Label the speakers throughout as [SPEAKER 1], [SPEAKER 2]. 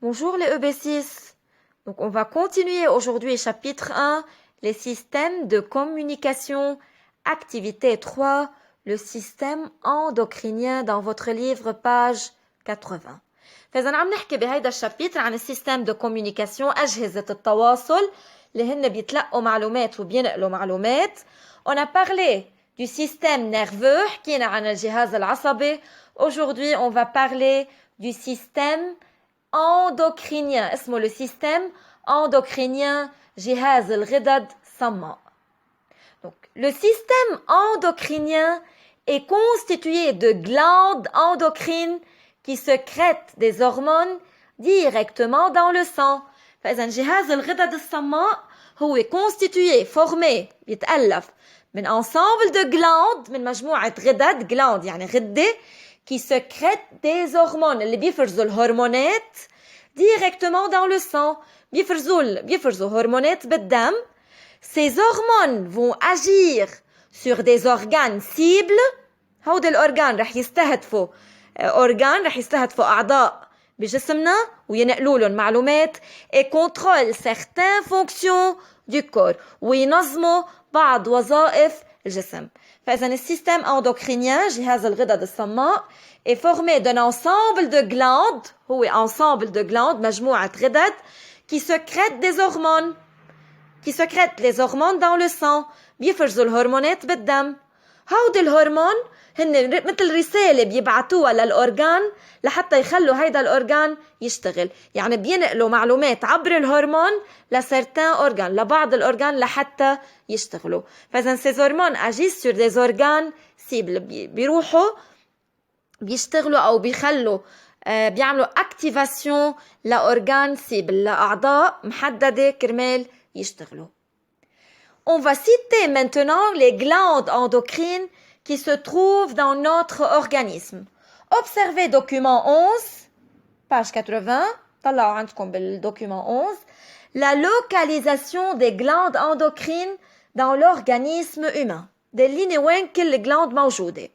[SPEAKER 1] Bonjour les EB6. Donc on va continuer aujourd'hui chapitre 1, les systèmes de communication, activité 3, le système endocrinien dans votre livre page 80. فإذا عم نحكي بهيدا الشابيتر عن السيستم دو كوميونيكاسيون أجهزة التواصل اللي هن بيتلقوا معلومات وبينقلوا معلومات. On a parlé du système nerveux, حكينا عن الجهاز العصبي. Aujourd'hui on va parler du système endocrinien اسمه le système endocrinien جهاز الغدد الصماء. Donc le système endocrinien est constitué de glandes endocrines qui sécrètent des hormones directement dans le sang. فإذا جهاز الغدد الصماء هو constitué formé بيتألف من ensemble de glandes من مجموعة غدد glandes يعني غدة qui sécrètent des hormones اللي بيفرزوا الهرمونات directement dans le sang بيفرزوا هرمونات بالدم. Ces hormones vont agir sur des organes cibles. هودي الأورجان رح يستهدفوا أعضاء بجسمنا وينقلوا لهم معلومات et contrôlent certaines fonctions du corps وينظموا بعض وظائف الجسم. فإذا السيستم endocrinien جهاز الغدد الصماء est formé d'un ensemble de glandes هو ensemble de glandes مجموعة غدد qui sécrètent des hormones les hormones dans le sang بيفرزوا الهرمونات بالدم. هودي الهرمون هن مثل رسالة بيبعتوها للأورجان لحتى يخلوا هيدا الأورجان يشتغل. يعني بينقلوا معلومات عبر الهرمون لسرتان أورجان لبعض الأورجان لحتى يشتغلوا. فإذا ces hormones agissent sur des organes cibles بيروحوا بيشتغلوا أو بيخلوا بيعملوا activation لأورجان cible لأعضاء محددة كرمال يشتغلوا. On va citer maintenant les glandes endocrines qui se trouvent dans notre organisme. Observez document 11, page 80. طلعوا عندكم بالdocument 11. La localisation des glandes endocrines dans l'organisme humain. دليني وين كل glande موجودة.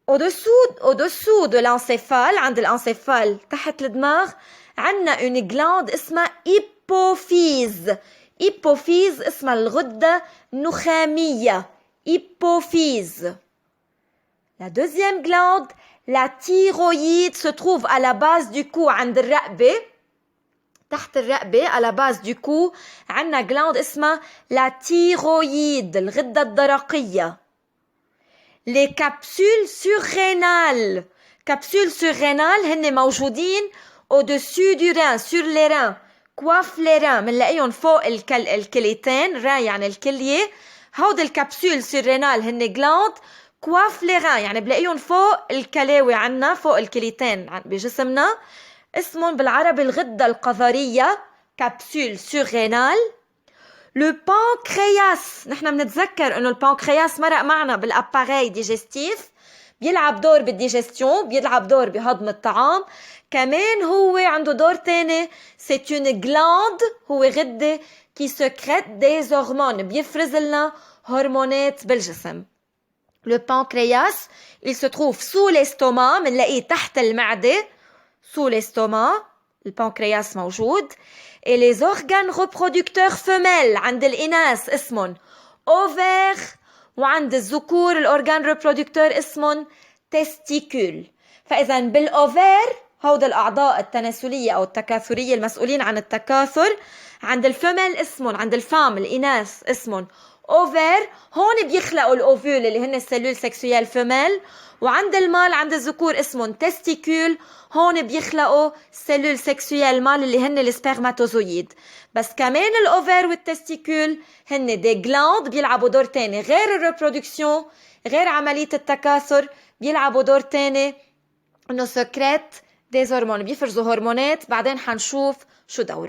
[SPEAKER 1] Au-dessous de l'encéphale, عند الانسيفال تحت الدماغ, عندنا une glande اسمها hypophyse. hypophyse اسمها الغدة النخامية. hypophyse. La deuxième glande, la thyroïde, se trouve à la base du cou عند الرقبة. تحت الرقبة à la base du cou عندنا glande اسمها la thyroïde الغدة الدرقية. Les capsules surrénales. capsules surrénales هن موجودين au-dessus du rein, sur les reins. coiffe les reins منلاقيهم فوق الكليتين. rein يعني الكلية. هود الكبسول سيرينال هن جلاند كواف لي ران يعني بلاقيهم فوق الكلاوي عنا فوق الكليتين بجسمنا. اسمهم بالعربي الغدة القذرية كبسول سيرينال. لو بانكرياس نحن بنتذكر انه البانكرياس مرق معنا بالاباري ديجستيف بيلعب دور بالديجستيون بيلعب دور بهضم الطعام. كمان هو عنده دور تاني c'est une glande هو غدة qui sécrète des hormones بيفرز لنا هرمونات بالجسم. Le pancréas il se trouve sous l'estomac منلاقيه تحت المعدة sous l'estomac البانكرياس موجود. et les organes reproducteurs femelles عند الإناث اسمهم ovaire وعند الذكور الأورجان reproducteur اسمهم testicule. فإذا بالأوفير هود الأعضاء التناسلية أو التكاثرية المسؤولين عن التكاثر. عند الفمل اسمهم عند الفام الإناث اسمهم أوفير. هون بيخلقوا الأوفيول اللي هن السلول سكسويال فمل. وعند المال عند الذكور اسمهم تستيكول. هون بيخلقوا سلول سكسويال مال اللي هن السبرماتوزويد. بس كمان الأوفير والتستيكول هن دي جلاند بيلعبوا دور تاني غير الريبرودكسيون غير عملية التكاثر. بيلعبوا دور تاني انه سكريت دي هرمون بيفرزوا هرمونات. بعدين حنشوف شو دوره.